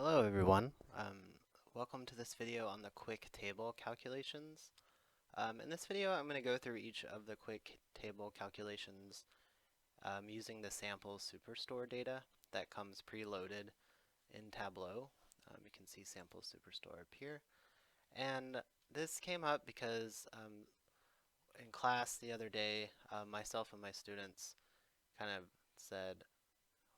Hello everyone. Welcome to this video on the quick table calculations. In this video I'm going to go through each of the quick table calculations using the sample Superstore data that comes preloaded in Tableau. You can see sample Superstore up here. And this came up because in class the other day myself and my students kind of said,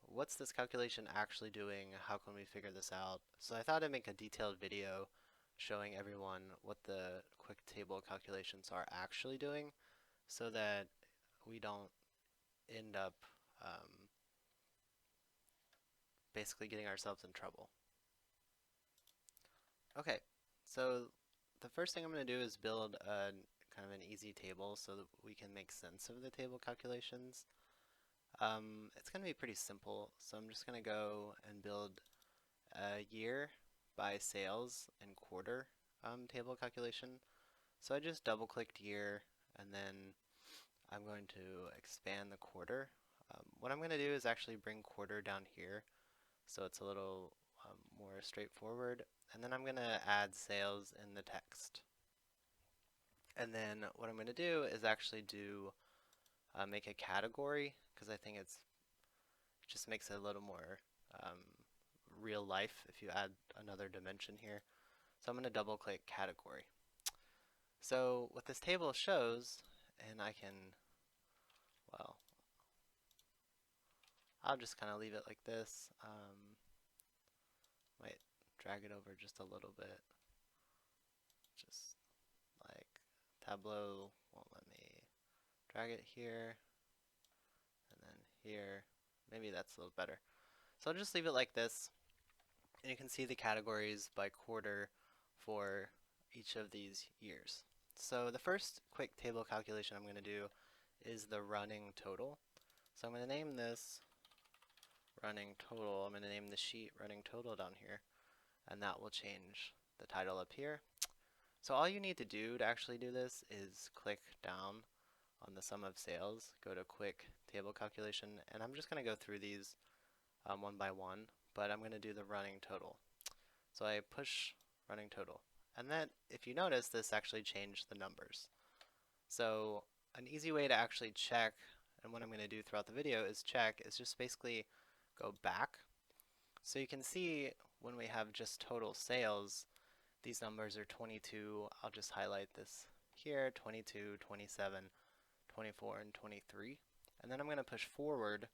what's this calculation actually doing? How can we figure this out? So I thought I'd make a detailed video showing everyone what the quick table calculations are actually doing so that we don't end up basically getting ourselves in trouble. Okay, so the first thing I'm going to do is build a kind of an easy table so that we can make sense of the table calculations. It's going to be pretty simple, so I'm just going to go and build a year by sales and quarter table calculation. So I just double clicked year and then I'm going to expand the quarter. What I'm going to do is actually bring quarter down here so it's a little more straightforward, and then I'm going to add sales in the text. And then what I'm going to do is actually make a category, because I think it just makes it a little more real life if you add another dimension here. So I'm going to double click category. So what this table shows, and well, I'll just kind of leave it like this. Might drag it over just a little bit. Just like Tableau won't let me drag it here and then here. Maybe that's a little better. So I'll just leave it like this. And you can see the categories by quarter for each of these years. So the first quick table calculation I'm going to do is the running total. So I'm going to name this running total. I'm going to name the sheet running total down here, and that will change the title up here. So all you need to do to actually do this is click down on the sum of sales, go to quick table calculation, and I'm just going to go through these one by one, but I'm going to do the running total. So I push running total, and then if you notice, this actually changed the numbers. So an easy way to actually check, and what I'm going to do throughout the video is just basically go back. So you can see when we have just total sales, these numbers are 22. I'll just highlight this here, 22, 27, 24, and 23. And then I'm going to push forward,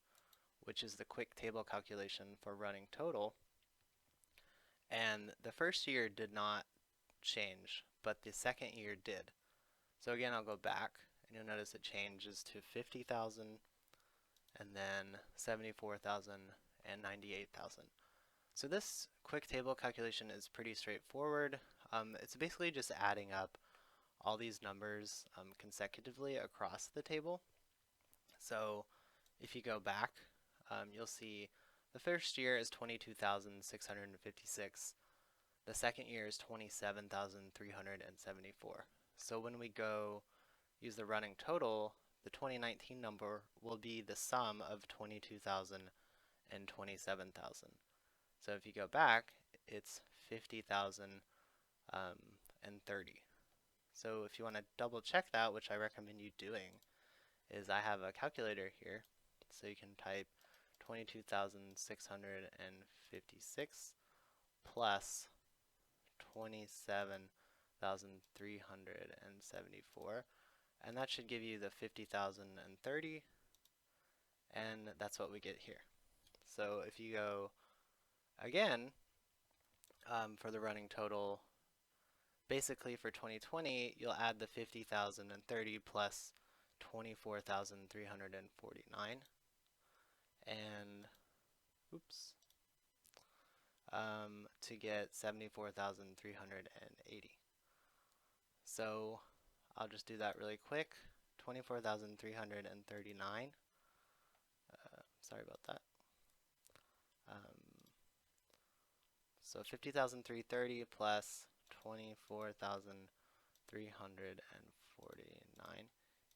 which is the quick table calculation for running total. And the first year did not change, but the second year did. So again, I'll go back, and you'll notice it changes to 50,000, and then 74,000, and 98,000. So this quick table calculation is pretty straightforward. It's basically just adding up all these numbers consecutively across the table. So if you go back, you'll see the first year is 22,656. The second year is 27,374. So when we go use the running total, the 2019 number will be the sum of 22,000 and 27,000. So if you go back, it's 50,000 and 30. So if you want to double check that, which I recommend you doing, is I have a calculator here. So you can type 22,656 plus 27,374, and that should give you the 50,030, and that's what we get here. So if you go again for the running total, basically for 2020, you'll add the 50,030 plus 24,349, and to get 74,380. So I'll just do that really quick. 24,339. Sorry about that. So 50,330 plus 24,349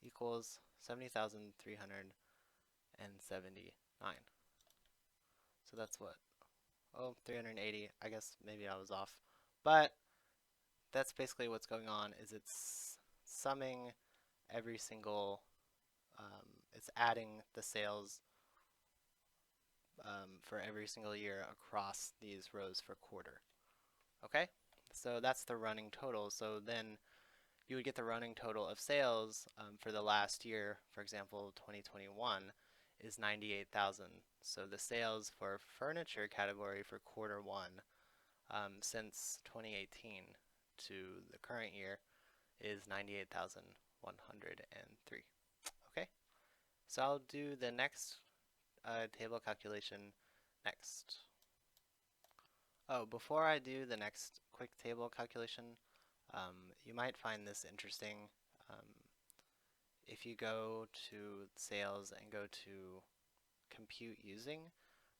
equals 70,379. So that's what oh, 380. I guess maybe I was off. But that's basically what's going on is it's summing every single, it's adding the sales for every single year across these rows for quarter. Okay? So that's the running total. So then you would get the running total of sales for the last year, for example, 2021, is 98,000. So the sales for furniture category for quarter one since 2018 to the current year is 98,103. Okay, so I'll do the next table calculation next. Oh, before I do the next quick table calculation, you might find this interesting. Um, if you go to sales and go to compute using,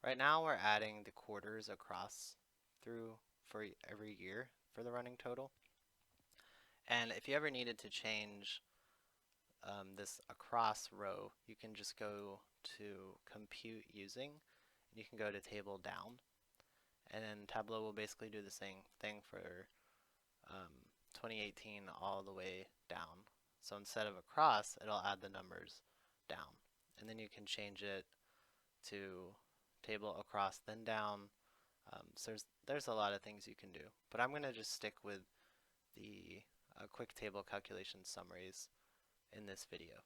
right now we're adding the quarters across through for every year for the running total. And if you ever needed to change this across row, you can just go to compute using, and you can go to table down, and then Tableau will basically do the same thing for 2018 all the way down. So instead of across, it'll add the numbers down, and then you can change it to table across then down. So there's a lot of things you can do, but I'm going to just stick with the quick table calculation summaries in this video.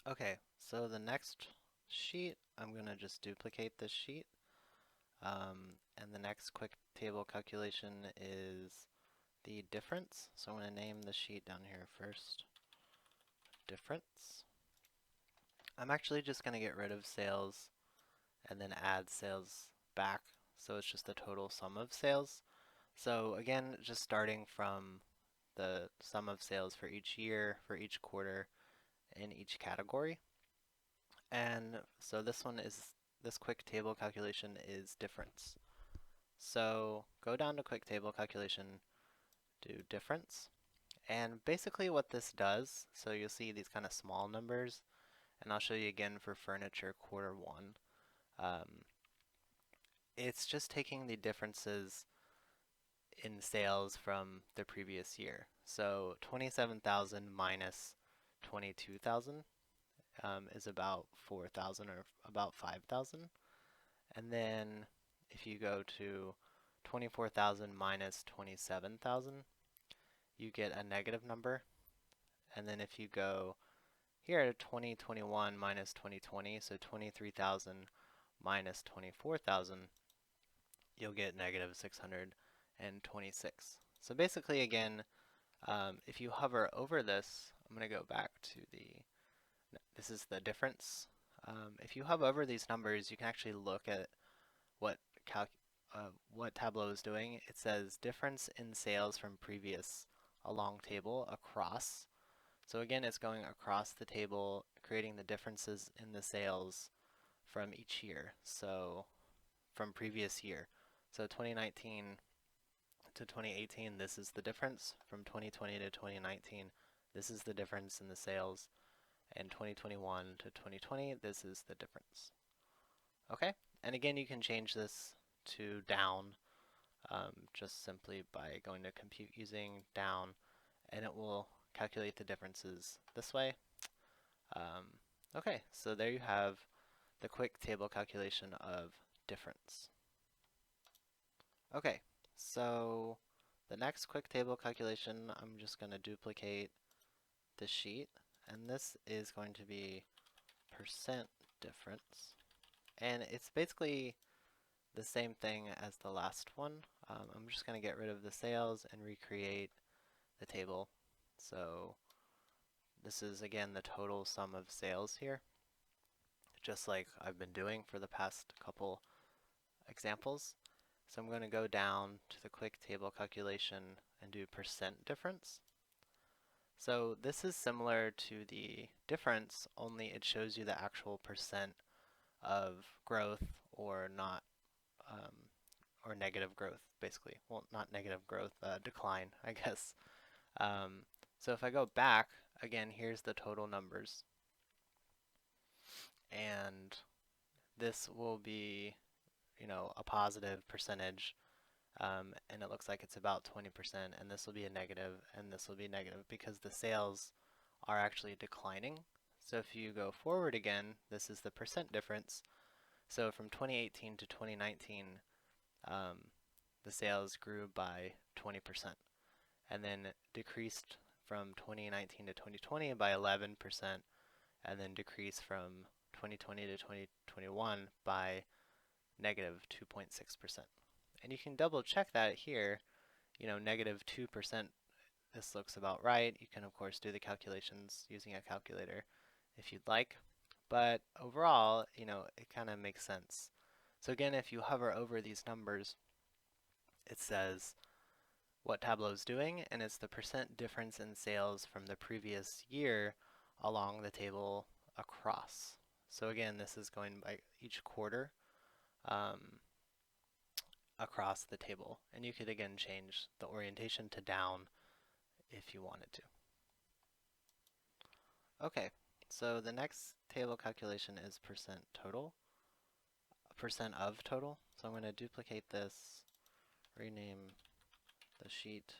Okay, so the next sheet, I'm going to just duplicate this sheet. And the next quick table calculation is the difference. So I'm going to name the sheet down here first. Difference. I'm actually just going to get rid of sales and then add sales back. So it's just the total sum of sales. So again, just starting from the sum of sales for each year, for each quarter, in each category. And so this quick table calculation is difference. So go down to quick table calculation, do difference. And basically what this does, so you'll see these kind of small numbers, and I'll show you again for furniture quarter one. It's just taking the differences in sales from the previous year. So 27,000 minus 22,000 is about 4,000 or about 5,000. And then if you go to 24,000 minus 27,000, you get a negative number. And then if you go here to 2021 minus 2020, so 23,000 minus 24,000, you'll get negative 626. So basically, again, if you hover over this, I'm going to go back to this is the difference. If you hover over these numbers, you can actually look at what Tableau is doing. It says difference in sales from previous a long table across. So again, it's going across the table, creating the differences in the sales from each year. So from previous year. So 2019 to 2018, this is the difference. From 2020 to 2019, this is the difference in the sales. And 2021 to 2020, this is the difference. Okay, and again, you can change this to down just simply by going to compute using down, and it will calculate the differences this way. Okay, so there you have the quick table calculation of difference. Okay, so the next quick table calculation, I'm just going to duplicate the sheet, and this is going to be percent difference. And it's basically the same thing as the last one. I'm just going to get rid of the sales and recreate the table. So this is again the total sum of sales here, just like I've been doing for the past couple examples. So I'm going to go down to the quick table calculation and do percent difference. So this is similar to the difference, only it shows you the actual percent of growth or not, or negative growth, basically. Well, not negative growth, decline, I guess. So if I go back, again, here's the total numbers. And this will be a positive percentage, and it looks like it's about 20%, and this will be a negative, and this will be negative because the sales are actually declining. So if you go forward again, this is the percent difference. So from 2018 to 2019, um, the sales grew by 20%, and then decreased from 2019 to 2020 by 11%, and then decreased from 2020 to 2021 by negative 2.6%. And you can double check that here, negative 2%, this looks about right. You can of course do the calculations using a calculator if you'd like, but overall, it kind of makes sense. So again, if you hover over these numbers, it says what Tableau is doing, and it's the percent difference in sales from the previous year along the table across. So again, this is going by each quarter um, across the table. And you could again change the orientation to down if you wanted to. Okay, so the next table calculation is percent total, percent of total. So I'm going to duplicate this, rename the sheet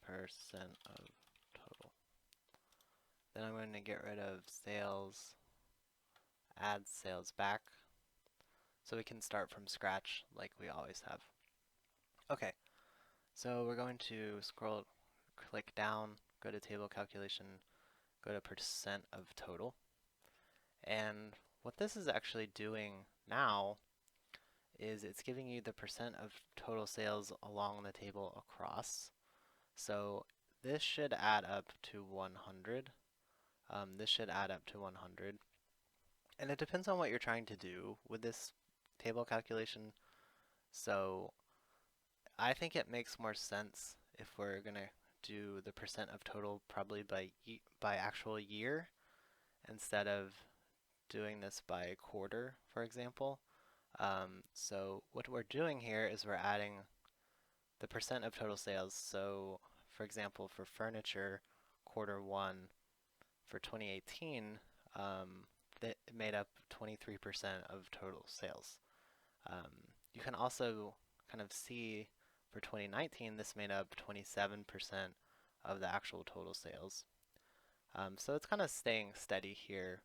percent of total. Then I'm going to get rid of sales, add sales back, so we can start from scratch like we always have. Okay, so we're going to click down, go to table calculation, go to percent of total. And what this is actually doing now is it's giving you the percent of total sales along the table across. So this should add up to 100. This should add up to 100. And it depends on what you're trying to do with this table calculation. So I think it makes more sense if we're going to do the percent of total probably by actual year instead of doing this by quarter, for example. So what we're doing here is we're adding the percent of total sales. So for example, for furniture, quarter one for 2018, that made up 23% of total sales. You can also kind of see for 2019, this made up 27% of the actual total sales. So it's kind of staying steady here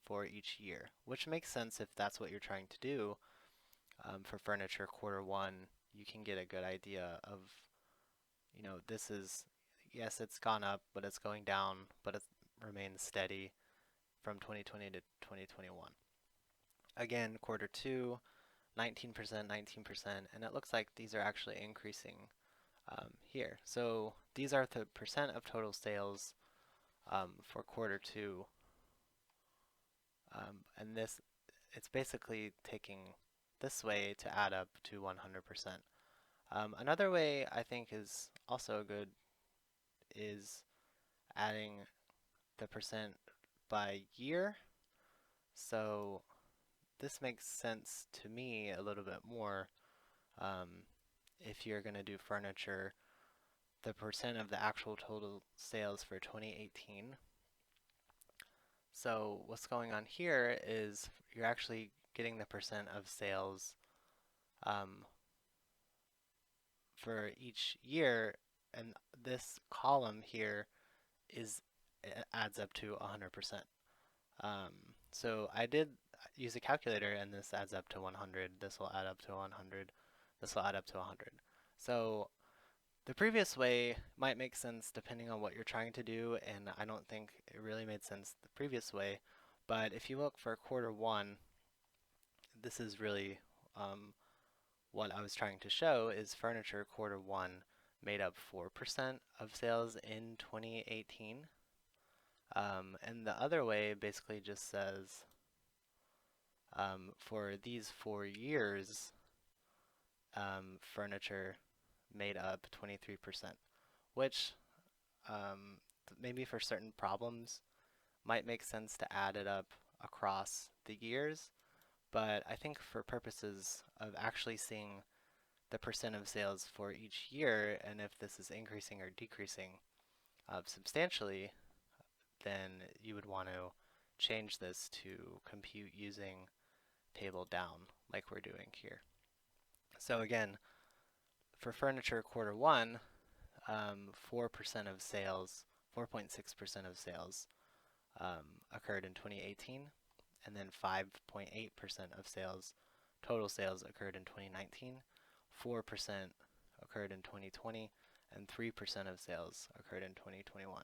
for each year, which makes sense if that's what you're trying to do. For furniture quarter one, you can get a good idea of, this is, yes, it's gone up, but it's going down, but it remains steady from 2020 to 2021. Again, quarter two, 19%, 19%, and it looks like these are actually increasing here. So these are the percent of total sales for quarter two. And it's basically taking this way to add up to 100%. Another way I think is also good is adding the percent by year. So this makes sense to me a little bit more. If you're going to do furniture, the percent of the actual total sales for 2018. So what's going on here is you're actually getting the percent of sales for each year, and this column here adds up to 100%. So I did use a calculator, and this adds up to 100. This will add up to 100. This will add up to 100. So the previous way might make sense depending on what you're trying to do, and I don't think it really made sense the previous way. But if you look for quarter one, this is really what I was trying to show is furniture quarter one made up 4% of sales in 2018. And the other way basically just says for these 4 years, furniture made up 23%, which maybe for certain problems might make sense to add it up across the years. But I think for purposes of actually seeing the percent of sales for each year, and if this is increasing or decreasing substantially, then you would want to change this to compute using table down, like we're doing here. So again, for furniture quarter one, 4% of sales, 4.6% of sales occurred in 2018, and then 5.8% of sales, total sales occurred in 2019, 4% occurred in 2020, and 3% of sales occurred in 2021.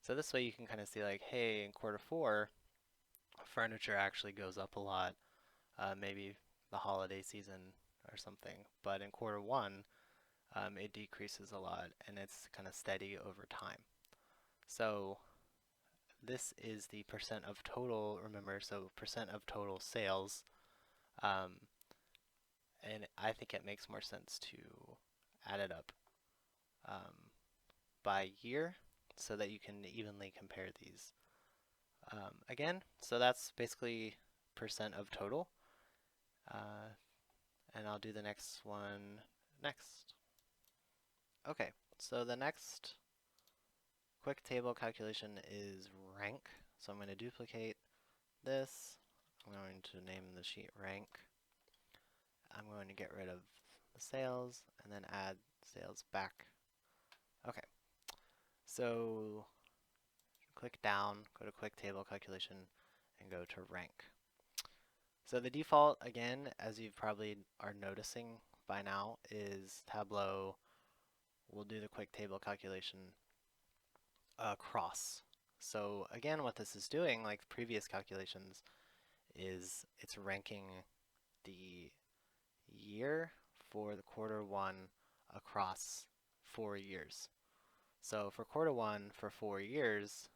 So this way you can kind of see like, hey, in quarter four, furniture actually goes up a lot, maybe the holiday season or something, but in quarter one, it decreases a lot and it's kind of steady over time. So this is the percent of total, remember, so percent of total sales. And I think it makes more sense to add it up by year so that you can evenly compare these. Again, so that's basically percent of total. And I'll do the next one next. Okay, so the next quick table calculation is rank. So I'm going to duplicate this. I'm going to name the sheet rank. I'm going to get rid of the sales and then add sales back. Okay, so click down, go to quick table calculation, and go to rank. So the default, again, as you probably are noticing by now, is Tableau will do the quick table calculation across. So again, what this is doing, like previous calculations, is it's ranking the year for the quarter one across 4 years. So for quarter one for 4 years,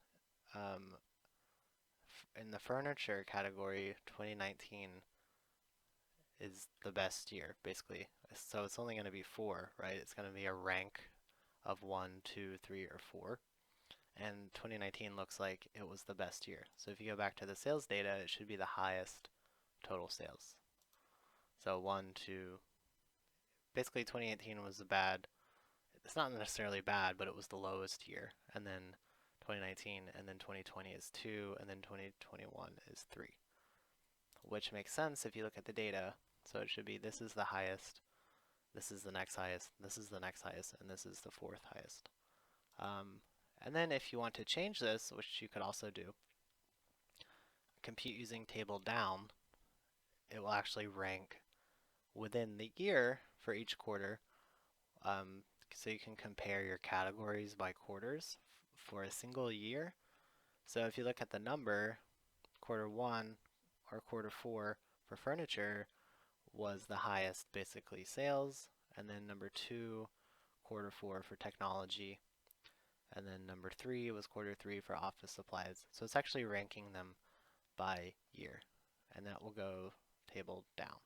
in the furniture category, 2019 is the best year, basically. So it's only going to be 4, right? It's going to be a rank of 1, 2, 3, or 4. And 2019 looks like it was the best year. So if you go back to the sales data, it should be the highest total sales. So 1, 2, basically 2018 was it's not necessarily bad, but it was the lowest year. And then 2019, and then 2020 is 2, and then 2021 is 3. Which makes sense if you look at the data. So it should be this is the highest, this is the next highest, this is the next highest, and this is the 4th highest. And then if you want to change this, which you could also do, compute using table down, it will actually rank within the year for each quarter. So you can compare your categories by quarters for a single year. So if you look at the number, quarter one or quarter four for furniture was the highest, basically sales, and then number 2, quarter 4 for technology, and then number 3 was quarter 3 for office supplies. So it's actually ranking them by year, and that will go table down.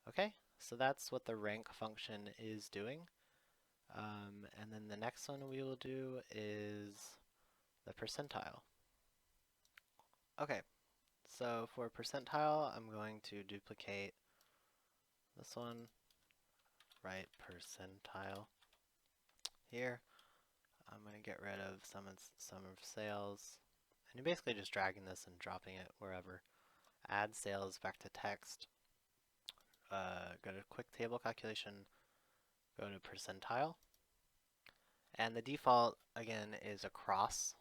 Okay, so that's what the rank function is doing. And then the next one we will do is the percentile. Okay, so for percentile, I'm going to duplicate this one, write percentile here. I'm going to get rid of sum of sales, and you're basically just dragging this and dropping it wherever. Add sales back to text. Go to quick table calculation, go to percentile, and the default again is across.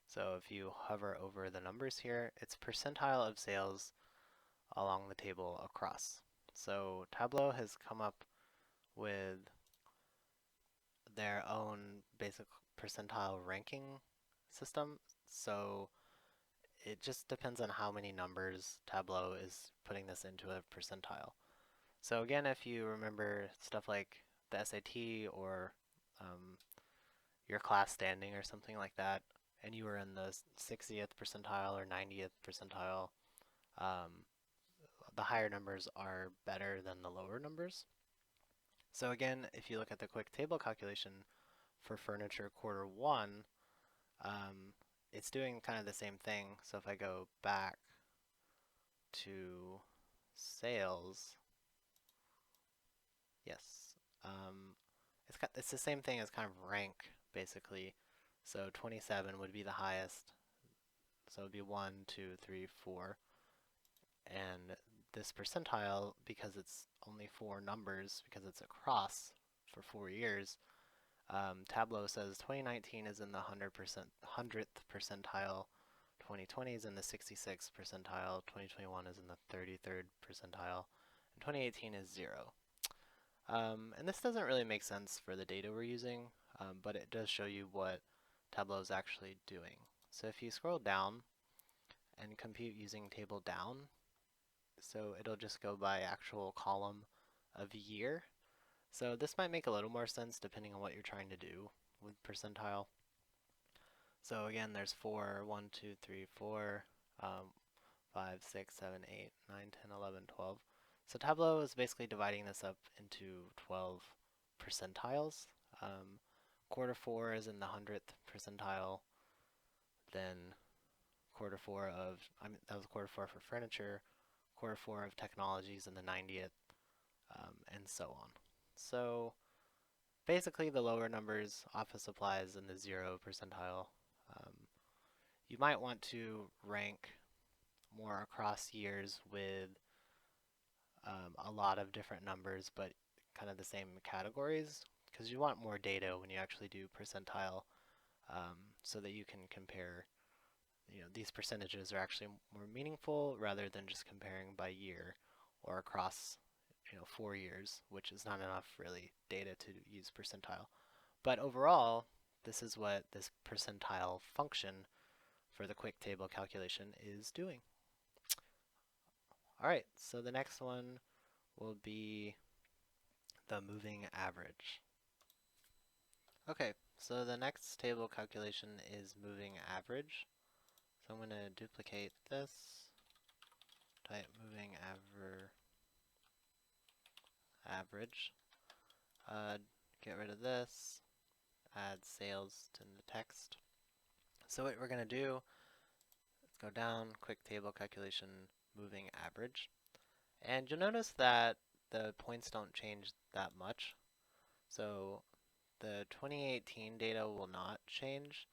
So if you hover over the numbers here, it's percentile of sales along the table across. So Tableau has come up with their own basic percentile ranking system. So it just depends on how many numbers Tableau is putting this into a percentile. So again, if you remember stuff like the SAT or your class standing or something like that, and you were in the 60th percentile or 90th percentile, the higher numbers are better than the lower numbers. So again, if you look at the quick table calculation for furniture quarter one, it's doing kind of the same thing. So if I go back to sales, yes, it's the same thing as kind of rank, basically. So 27 would be the highest. So it would be 1, 2, 3, 4. And this percentile, because it's only 4 numbers, because it's across for 4 years, Tableau says 2019 is in the 100th percentile, 2020 is in the 66th percentile, 2021 is in the 33rd percentile, and 2018 is 0. And this doesn't really make sense for the data we're using, but it does show you what Tableau is actually doing. So if you scroll down and compute using table down, so it'll just go by actual column of year. So this might make a little more sense depending on what you're trying to do with percentile. So again, there's 4, 1, 2, 3, 4, 5, 6, 7, 8, 9, 10, 11, 12. So Tableau is basically dividing this up into 12 percentiles. Quarter 4 is in the 100th percentile, then quarter 4 of, that was quarter 4 for furniture, quarter 4 of technologies in the 90th, and so on. So basically the lower numbers, office supplies in the 0 percentile. You might want to rank more across years with a lot of different numbers, but kind of the same categories, because you want more data when you actually do percentile, so that you can compare, these percentages are actually more meaningful rather than just comparing by year or across 4 years, which is not enough really data to use percentile. But overall, this is what this percentile function for the quick table calculation is doing. Alright, so the next one will be the moving average. Okay, so the next table calculation is moving average. So I'm going to duplicate this, type moving average, get rid of this, add sales to the text. So what we're going to do, let's go down, quick table calculation, moving average. And you'll notice that the points don't change that much. So the 2018 data will not change,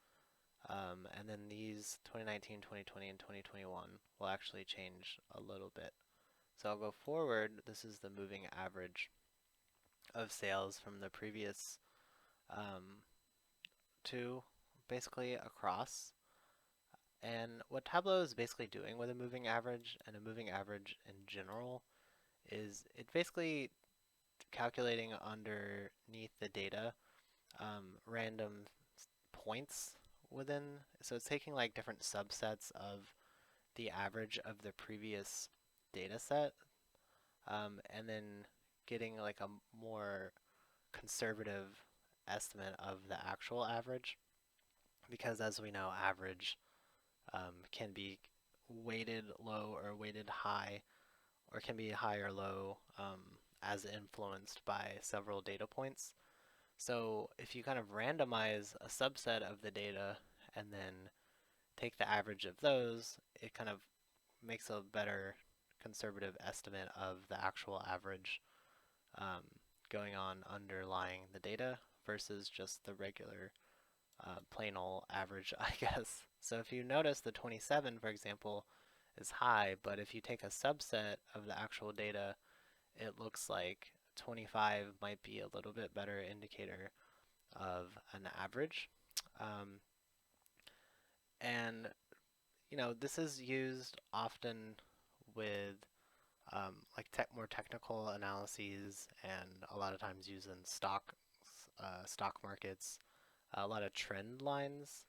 and then these 2019, 2020, and 2021 will actually change a little bit. So I'll go forward. This is the moving average of sales from the previous two, basically across. And what Tableau is basically doing with a moving average and a moving average in general is it basically calculating underneath the data random points within. So it's taking like different subsets of the average of the previous data set, and then getting like a more conservative estimate of the actual average, because as we know, average can be weighted low or weighted high, or can be high or low as influenced by several data points. So if you kind of randomize a subset of the data and then take the average of those, it kind of makes a better conservative estimate of the actual average going on underlying the data versus just the regular plain old average, I guess. So if you notice the 27, for example, is high, but if you take a subset of the actual data, it looks like 25 might be a little bit better indicator of an average. And this is used often with like more technical analyses, and a lot of times used in stock markets. A lot of trend lines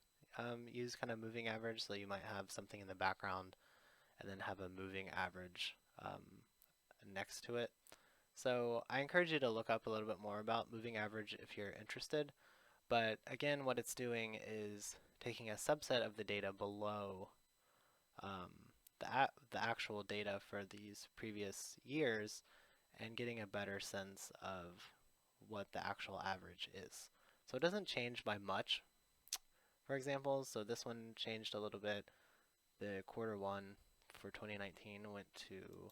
use kind of moving average, so you might have something in the background and then have a moving average next to it. So I encourage you to look up a little bit more about moving average if you're interested. But again, what it's doing is taking a subset of the data below the actual data for these previous years and getting a better sense of what the actual average is. So it doesn't change by much, for example. So this one changed a little bit. The quarter 1 for 2019 went to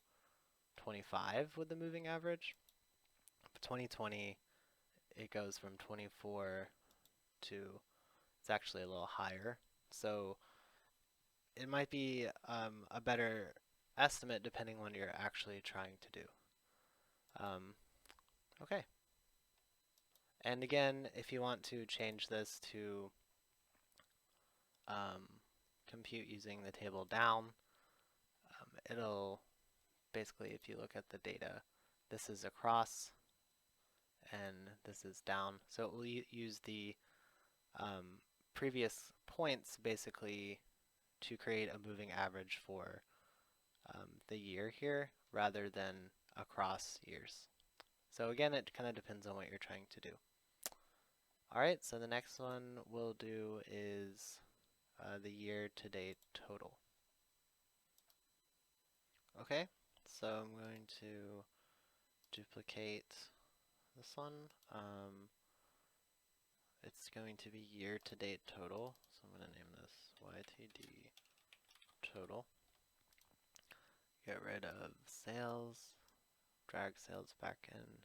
25 with the moving average. For 2020, it goes from 24 to, it's actually a little higher. So it might be a better estimate depending on what you're actually trying to do. Okay. And again, if you want to change this to compute using the table down, it'll basically, if you look at the data, this is across and this is down. So it will use the previous points basically to create a moving average for the year here rather than across years. So again, it kind of depends on what you're trying to do. Alright, so the next one we'll do is the year-to-date total. Okay, so I'm going to duplicate this one. It's going to be year-to-date total, so I'm going to name this YTD total. Get rid of sales, drag sales back in,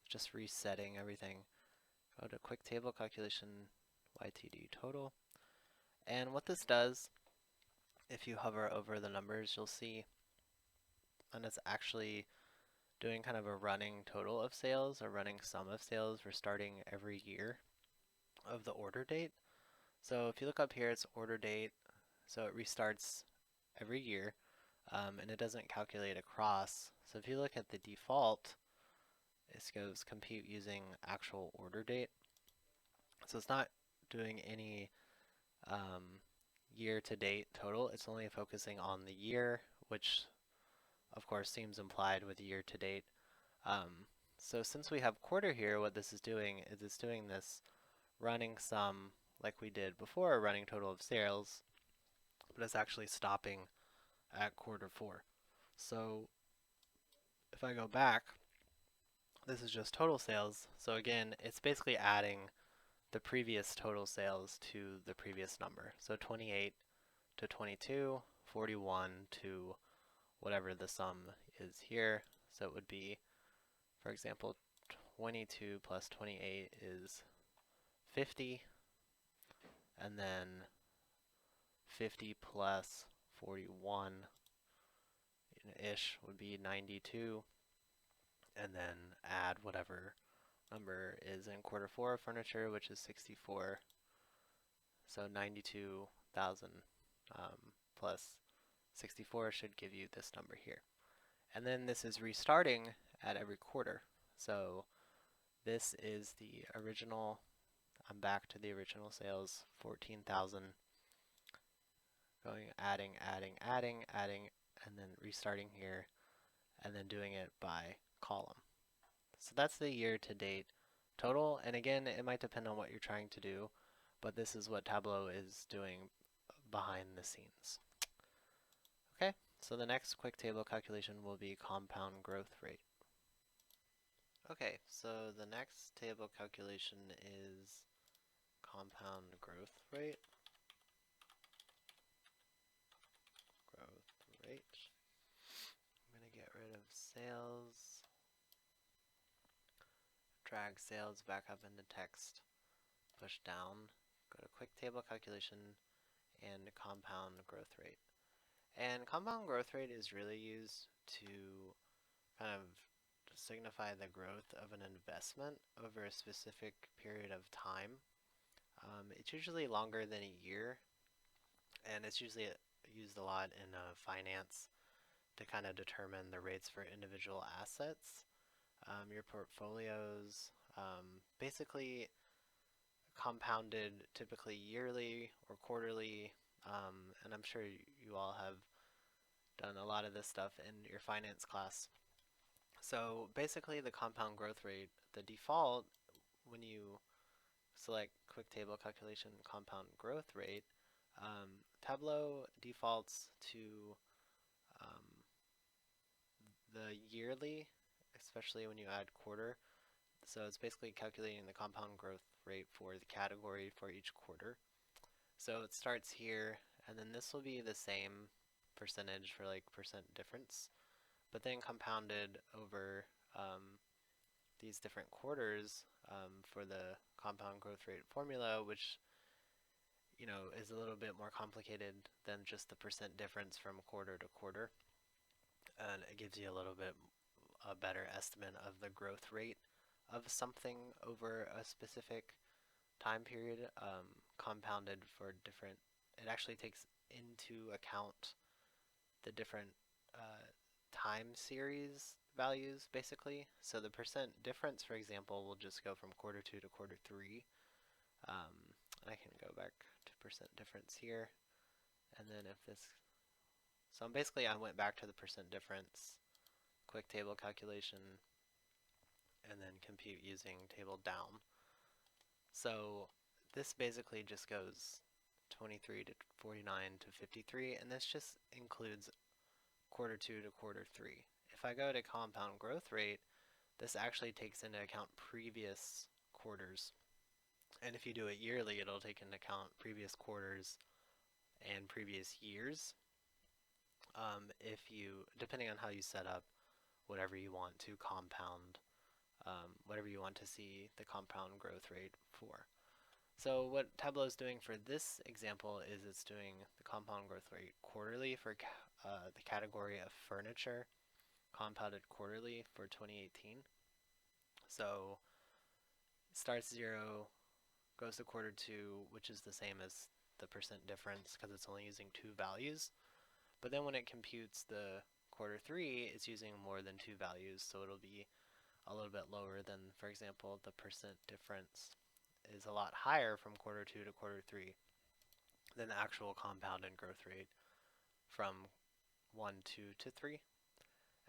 just resetting everything. Go to quick table calculation, YTD total. And what this does, if you hover over the numbers, you'll see, and it's actually doing kind of a running total of sales, or running sum of sales. We're starting every year of the order date. So if you look up here, it's order date, so it restarts every year, and it doesn't calculate across. So if you look at the default, it goes compute using actual order date. So it's not doing any year-to-date total. It's only focusing on the year, which of course seems implied with year-to-date. So since we have quarter here, what this is doing is it's doing this running sum like we did before, running total of sales, but it's actually stopping at quarter 4. So if I go back, this is just total sales. So again, it's basically adding the previous total sales to the previous number. So 28 to 22, 41 to whatever the sum is here. So it would be, for example, 22 plus 28 is 50, and then 50 plus 41-ish would be 92, and then add whatever number is in quarter 4 of furniture, which is 64. So 92,000 plus 64 should give you this number here. And then this is restarting at every quarter. So this is the original, I'm back to the original sales, 14,000, going adding, and then restarting here, and then doing it by column. So that's the year-to-date total, and again, it might depend on what you're trying to do, but this is what Tableau is doing behind the scenes. Okay, so the next quick table calculation will be compound growth rate. Okay, so the next table calculation is compound growth rate. I'm going to get rid of sales, drag sales back up into text, push down, go to quick table calculation, and compound growth rate. And compound growth rate is really used to kind of signify the growth of an investment over a specific period of time. It's usually longer than a year, and it's usually used a lot in finance to kind of determine the rates for individual assets. Your portfolios basically compounded typically yearly or quarterly, and I'm sure you all have done a lot of this stuff in your finance class. So basically the compound growth rate, the default, when you select quick table calculation compound growth rate, Tableau defaults to the yearly, especially when you add quarter. So it's basically calculating the compound growth rate for the category for each quarter. So it starts here, and then this will be the same percentage for like percent difference, but then compounded over these different quarters for the compound growth rate formula, which is a little bit more complicated than just the percent difference from quarter to quarter. and it gives you a little bit a better estimate of the growth rate of something over a specific time period, compounded for different. It actually takes into account the different uh, time series values, basically. So the percent difference, for example, will just go from quarter 2 to quarter 3. Um, I can go back to percent difference here, and then if this, so basically I went back to the percent difference, quick table calculation, and then compute using table down. So this basically just goes 23 to 49 to 53, and this just includes quarter 2 to quarter 3. If I go to compound growth rate, this actually takes into account previous quarters. And if you do it yearly, it'll take into account previous quarters and previous years. If you, depending on how you set up whatever you want to compound, whatever you want to see the compound growth rate for. So what Tableau is doing for this example is it's doing the compound growth rate quarterly for the category of furniture, compounded quarterly for 2018. So starts 0, goes to quarter 2, which is the same as the percent difference because it's only using 2 values. But then when it computes the quarter 3, it's using more than 2 values, so it'll be a little bit lower than, for example, the percent difference is a lot higher from quarter 2 to quarter 3 than the actual compounded growth rate from 1, 2 to 3.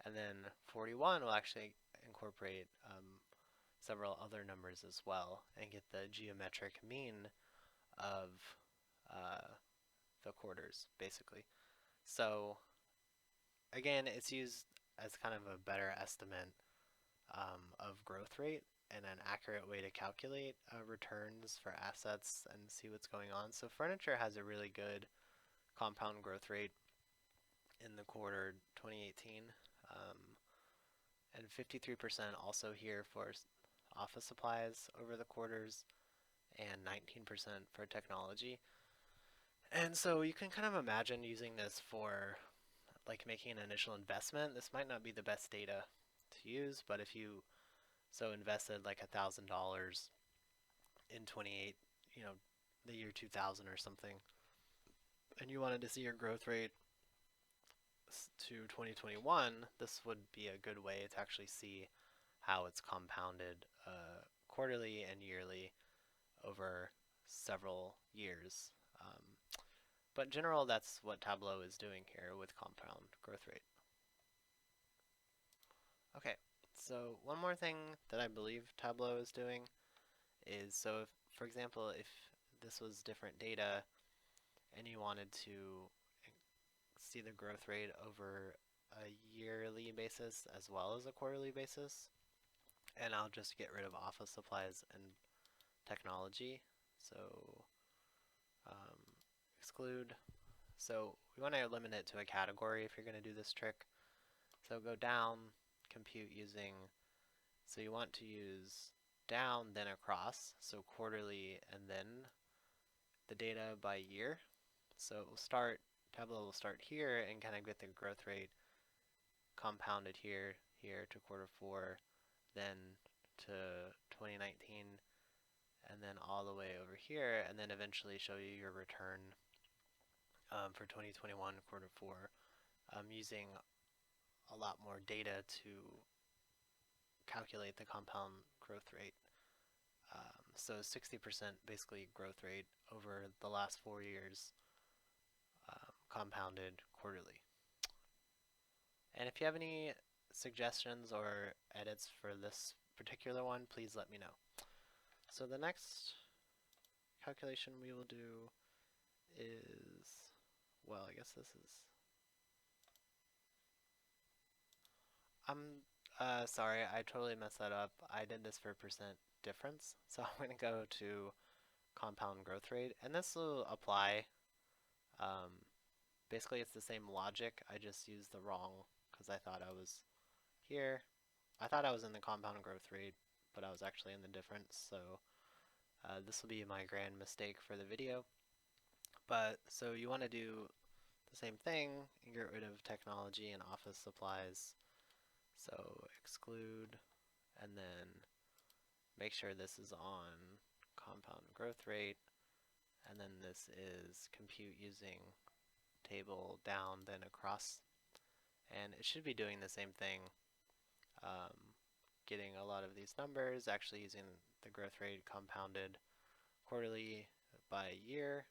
And then 41 will actually incorporate several other numbers as well and get the geometric mean of the quarters, basically. So again, it's used as kind of a better estimate of growth rate and an accurate way to calculate returns for assets and see what's going on. So furniture has a really good compound growth rate in the quarter 2018, and 53% also here for office supplies over the quarters, and 19% for technology. And so you can kind of imagine using this for like making an initial investment. This might not be the best data to use, but if you invested like $1,000 in 28, the year 2000 or something, and you wanted to see your growth rate to 2021, this would be a good way to actually see how it's compounded quarterly and yearly over several years. But in general, that's what Tableau is doing here with compound growth rate. Okay, so one more thing that I believe Tableau is doing is, so if, for example, if this was different data and you wanted to see the growth rate over a yearly basis as well as a quarterly basis, and I'll just get rid of office supplies and technology. So exclude. So we want to limit it to a category if you're going to do this trick. So go down, compute using, so you want to use down then across, so quarterly and then the data by year. So it will start, Tableau will start here and kind of get the growth rate compounded here to quarter 4, then to 2019, and then all the way over here, and then eventually show you your return for 2021 quarter 4, using a lot more data to calculate the compound growth rate. So 60% basically growth rate over the last 4 years, compounded quarterly. And if you have any suggestions or edits for this particular one, please let me know. So the next calculation we will do is, well, I guess this is, sorry, I totally messed that up. I did this for percent difference. So I'm going to go to compound growth rate, and this will apply. Basically, it's the same logic. I just used the wrong, because I thought I was here. I thought I was in the compound growth rate, but I was actually in the difference. So this will be my grand mistake for the video. But so you want to do the same thing, get rid of technology and office supplies. So exclude, and then make sure this is on compound growth rate, and then this is compute using table down, then across. And it should be doing the same thing, getting a lot of these numbers, actually using the growth rate compounded quarterly by year,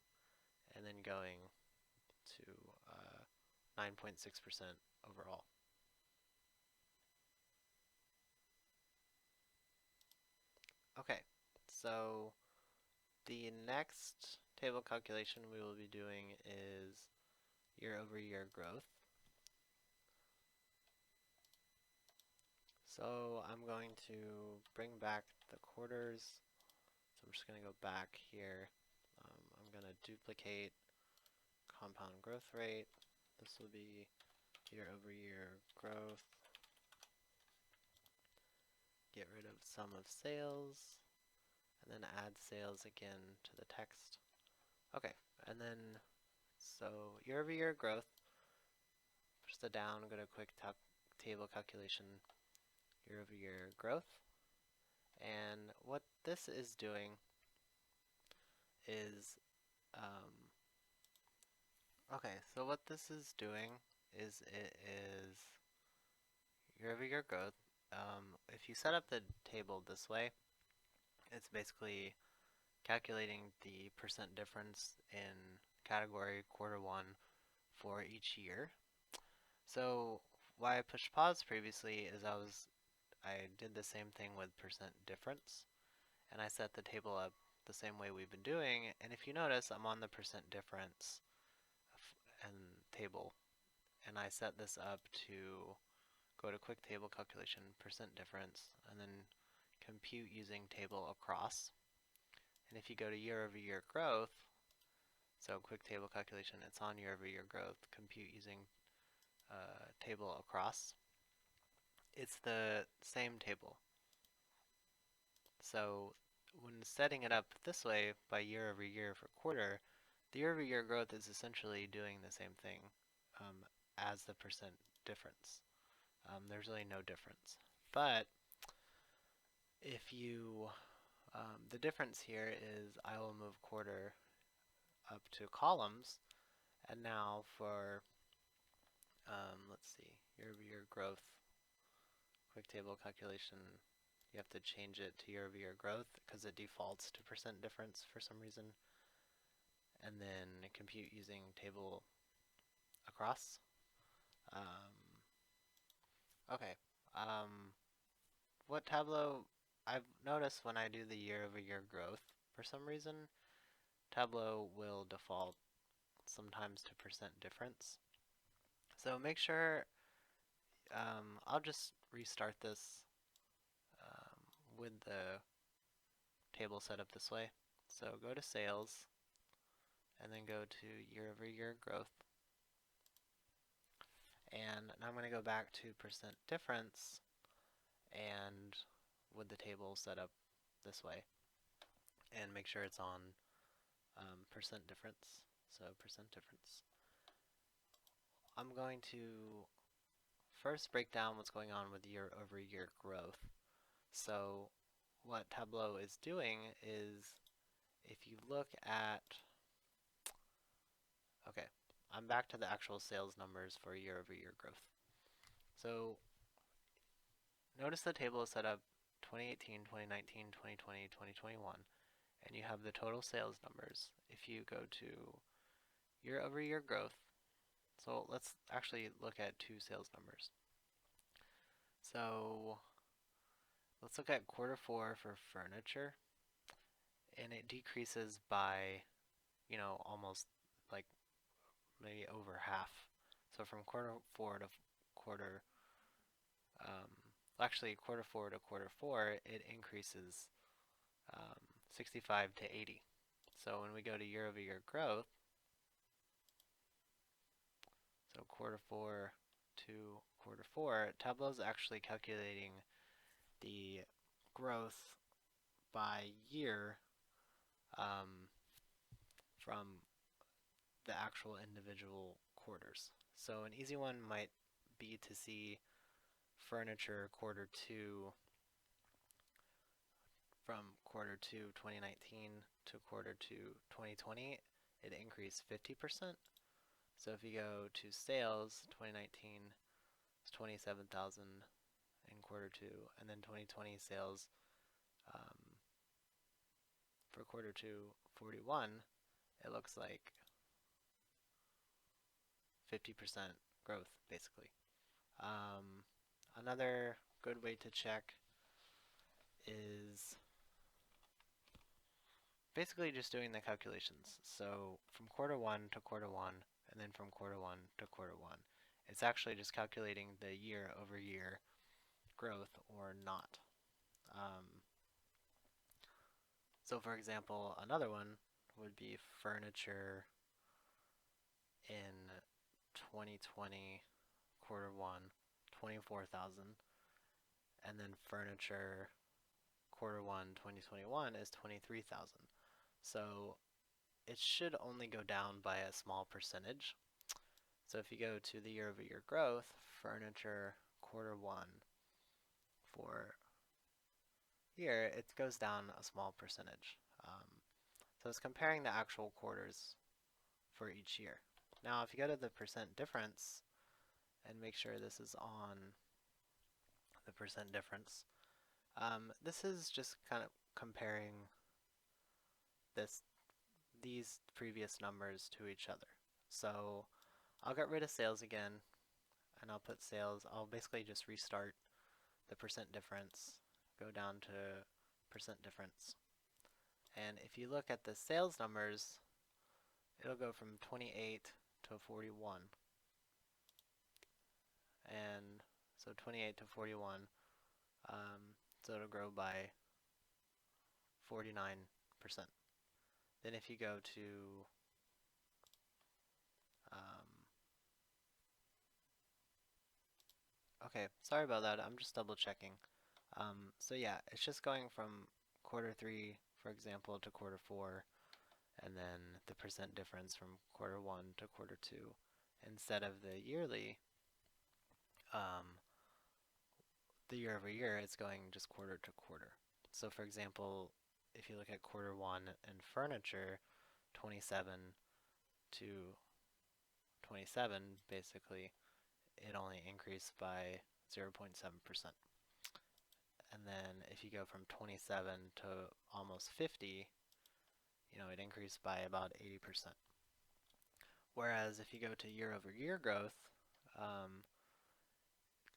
and then going to 9.6% overall. Okay, so the next table calculation we will be doing is year-over-year growth. So I'm going to bring back the quarters. So I'm just going to go back here. I'm going to duplicate compound growth rate. This will be year-over-year growth. Get rid of sum of sales, and then add sales again to the text. Okay, and then so year-over-year growth. Push the down, go to quick table calculation, year-over-year growth. And what this is doing is, okay, so what this is doing is it is year-over-year growth. If you set up the table this way, it's basically calculating the percent difference in category Q1 for each year. So why I pushed pause previously is I did the same thing with percent difference, and I set the table up the same way we've been doing. And if you notice, I'm on the percent difference and table, and I set this up to go to quick table calculation, percent difference, and then compute using table across. And if you go to year-over-year growth, so quick table calculation, it's on year-over-year growth, compute using table across. It's the same table. So when setting it up this way by year-over-year for quarter, the year-over-year growth is essentially doing the same thing as the percent difference. There's really no difference. But if you, the difference here is I will move quarter up to columns, and now for, let's see, year-over-year growth, quick table calculation, you have to change it to year-over-year growth because it defaults to percent difference for some reason. And then compute using table across. Okay. What Tableau, I've noticed when I do the year-over-year growth, for some reason, Tableau will default sometimes to percent difference. So make sure, I'll just restart this with the table set up this way. So go to sales, and then go to year-over-year growth. And now I'm going to go back to percent difference, and with the table set up this way, and make sure it's on percent difference. So percent difference. I'm going to first break down what's going on with year-over-year growth. So what Tableau is doing is, if you look at, okay, I'm back to the actual sales numbers for year-over-year growth. So notice the table is set up 2018, 2019, 2020, 2021, and you have the total sales numbers. If you go to year-over-year growth, so let's actually look at two sales numbers. So let's look at Q4 for furniture, and it decreases by, almost like maybe over half. So from Q4 to Q4 to Q4, it increases 65 to 80. So when we go to year-over-year growth, so Q4 to Q4, Tableau is actually calculating the growth by year from the actual individual quarters. So an easy one might be to see furniture Q2 from Q2 2019 to Q2 2020, it increased 50%. So if you go to sales, 2019 is 27,000 in Q2, and then 2020 sales for Q2 41, it looks like 50% growth, basically. Another good way to check is basically just doing the calculations. So from Q1 to Q1, and then from Q1 to Q1, it's actually just calculating the year-over-year growth or not. So for example, another one would be furniture in 2020 Q1, 24,000, and then furniture Q1 2021 is 23,000. So it should only go down by a small percentage. So if you go to the year-over-year growth, furniture Q1 for here, it goes down a small percentage. So it's comparing the actual quarters for each year. Now, if you go to the percent difference and make sure this is on the percent difference, this is just kind of comparing these previous numbers to each other. So I'll get rid of sales again, and I'll put sales. I'll basically just restart the percent difference, go down to percent difference. And if you look at the sales numbers, it'll go from 28 to 41. And so 28 to 41, so it'll grow by 49%. Then if you go to okay, sorry about that, I'm just double checking. So yeah, it's just going from Q3, for example, to Q4, and then the percent difference from Q1 to Q2. Instead of the yearly, the year over year, it's going just quarter to quarter. So for example, if you look at Q1 in furniture, 27 to 27, basically, it only increased by 0.7%. And then if you go from 27 to almost 50, it increased by about 80%. Whereas if you go to year-over-year growth,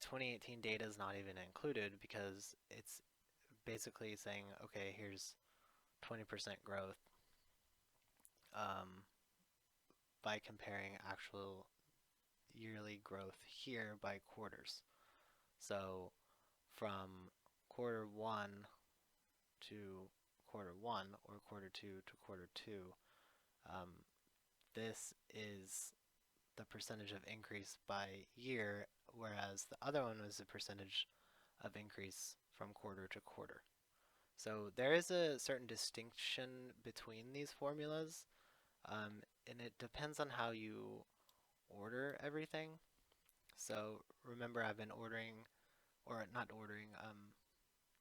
2018 data is not even included because it's basically saying, okay, here's 20% growth by comparing actual yearly growth here by quarters. So from Q1 to Q1 or Q2 to Q2, this is the percentage of increase by year, whereas the other one was the percentage of increase from quarter to quarter. So there is a certain distinction between these formulas, and it depends on how you order everything. So remember, I've been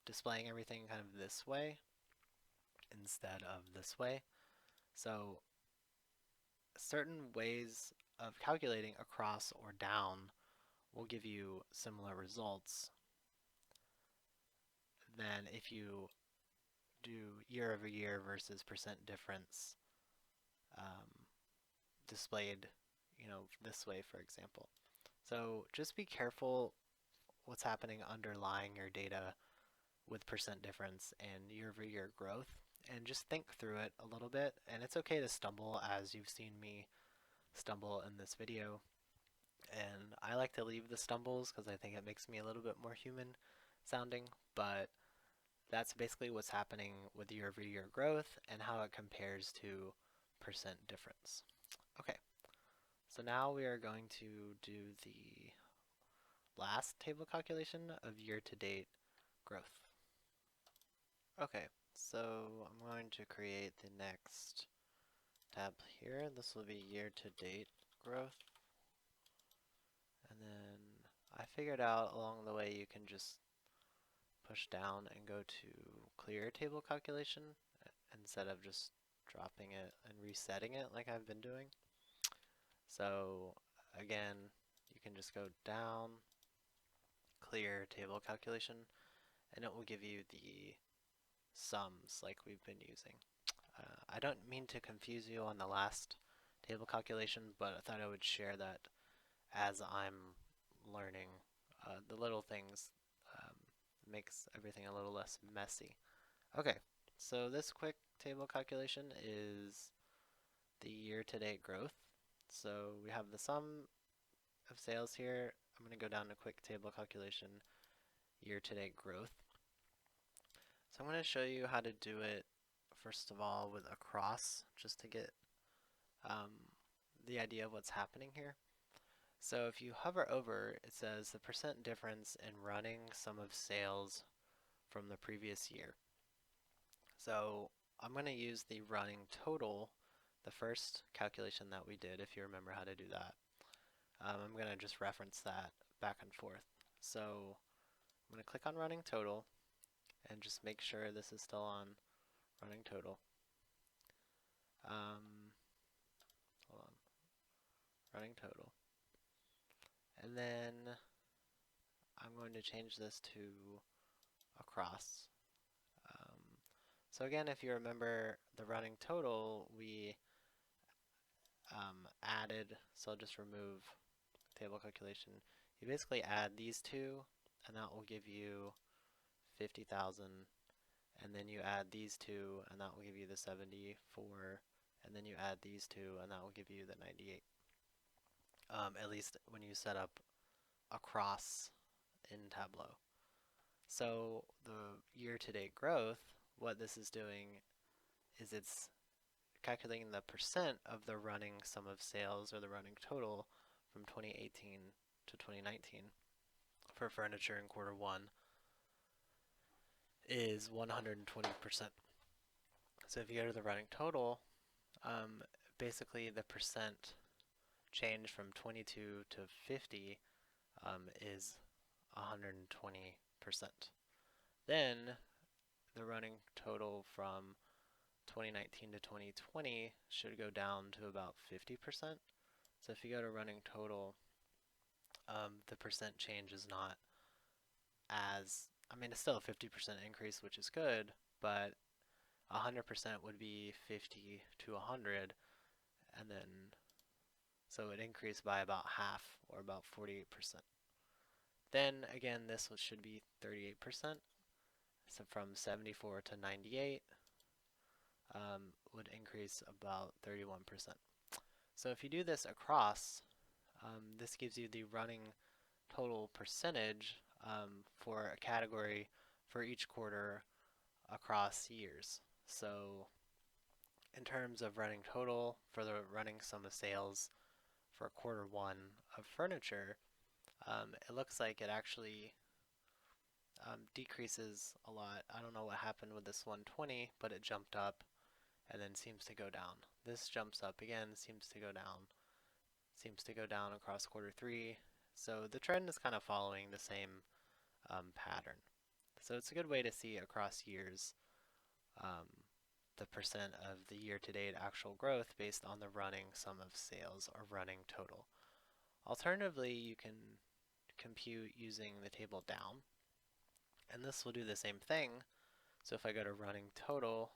displaying everything kind of this way instead of this way. So certain ways of calculating across or down will give you similar results than if you do year over year versus percent difference displayed, this way, for example. So just be careful what's happening underlying your data with percent difference and year over year growth, and just think through it a little bit. And it's okay to stumble, as you've seen me stumble in this video. And I like to leave the stumbles because I think it makes me a little bit more human sounding, but that's basically what's happening with year over year growth and how it compares to percent difference. Okay, so now we are going to do the last table calculation of year-to-date growth. Okay, so I'm going to create the next tab here. This will be year-to-date growth. then I figured out along the way you can just push down and go to clear table calculation instead of just dropping it and resetting it like I've been doing. So again, you can just go down, clear table calculation, and it will give you the sums like we've been using. I don't mean to confuse you on the last table calculation, but I thought I would share that as I'm learning the little things makes everything a little less messy. Okay, so this quick table calculation is the year-to-date growth. So we have the sum of sales here. I'm going to go down to quick table calculation, year-to-date growth. So I'm going to show you how to do it first of all with across, just to get the idea of what's happening here. So if you hover over, it says the percent difference in running sum of sales from the previous year. So I'm going to use the running total, the first calculation that we did, if you remember how to do that. I'm going to just reference that back and forth. So I'm going to click on running total and just make sure this is still on running total. Hold on, running total. And then I'm going to change this to across. So again, if you remember the running total, we added, so I'll just remove table calculation. You basically add these two, and that will give you 50,000, and then you add these two, and that will give you the 74, and then you add these two, and that will give you the 98. At least when you set up across in Tableau. So the year-to-date growth, what this is doing is it's calculating the percent of the running sum of sales or the running total from 2018 to 2019 for furniture in quarter one is 120%. So if you go to the running total, basically the percent change from 22 to 50 is 120%. Then the running total from 2019 to 2020 should go down to about 50%. So if you go to running total, the percent change is not as, I mean, it's still a 50% increase, which is good, but 100% would be 50 to 100, and then, so it increased by about half, or about 48%. Then again, this should be 38%, so from 74 to 98 would increase about 31%. So if you do this across, this gives you the running total percentage for a category for each quarter across years. So in terms of running total for the running sum of sales for quarter one of furniture, it looks like it actually decreases a lot. I don't know what happened with this 120, but it jumped up and then seems to go down. This jumps up again, seems to go down across quarter three. So the trend is kind of following the same pattern. So it's a good way to see across years the percent of the year-to-date actual growth based on the running sum of sales or running total. Alternatively, you can compute using the table down, and this will do the same thing. So if I go to running total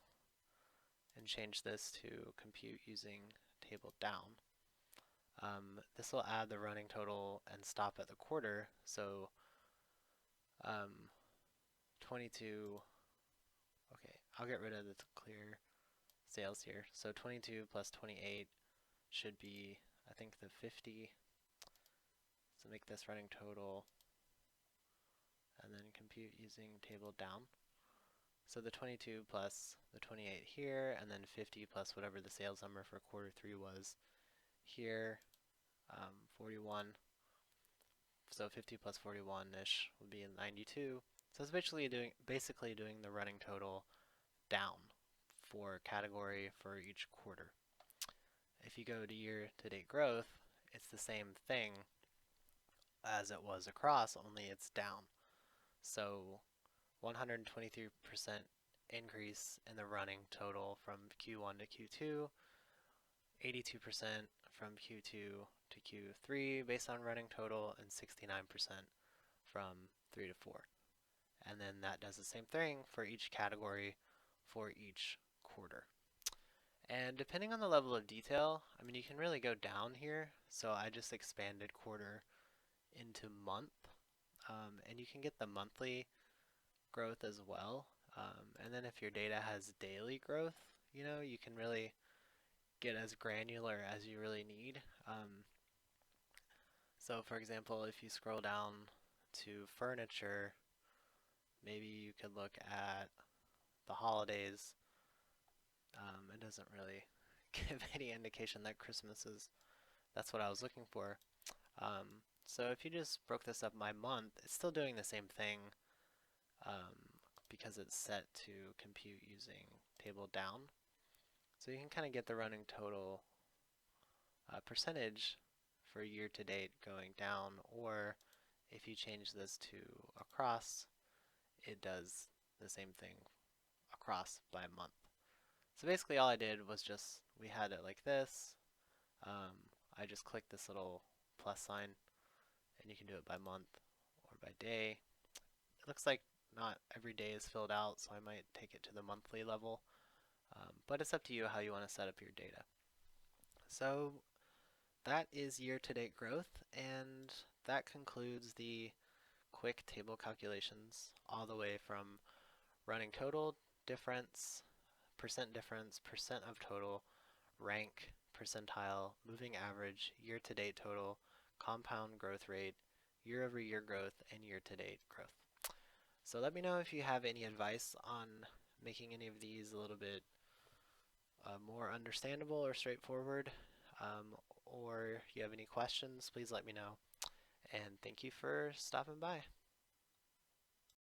and change this to compute using table down, this will add the running total and stop at the quarter. So 22, okay, I'll get rid of the clear sales here. So 22 plus 28 should be, I think, the 50. So make this running total and then compute using table down. So the 22 plus the 28 here, and then 50 plus whatever the sales number for quarter three was here, 41. So 50 plus 41-ish would be 92. So it's basically doing the running total down for category for each quarter. If you go to year-to-date growth, it's the same thing, as it was across, only it's down. So 123% increase in the running total from Q1 to Q2, 82% from Q2 to Q3 based on running total, and 69% from 3 to 4. And then that does the same thing for each category for each quarter. And depending on the level of detail, I mean, you can really go down here. So I just expanded quarter into month, and you can get the monthly growth as well. And then if your data has daily growth, you can really get as granular as you really need. So for example, if you scroll down to furniture, maybe you could look at the holidays. It doesn't really give any indication that Christmas is, that's what I was looking for. So if you just broke this up by month, it's still doing the same thing because it's set to compute using table down. So you can kind of get the running total percentage for year to date going down, or if you change this to across, it does the same thing across by month. So basically all I did was just, we had it like this. I just clicked this little plus sign, and you can do it by month or by day. It looks like not every day is filled out, so I might take it to the monthly level. But it's up to you how you want to set up your data. So that is year-to-date growth, and that concludes the quick table calculations all the way from running total, difference, percent of total, rank, percentile, moving average, year-to-date total, compound growth rate, year-over-year growth, and year-to-date growth. So let me know if you have any advice on making any of these a little bit more understandable or straightforward, or if you have any questions, please let me know. And thank you for stopping by.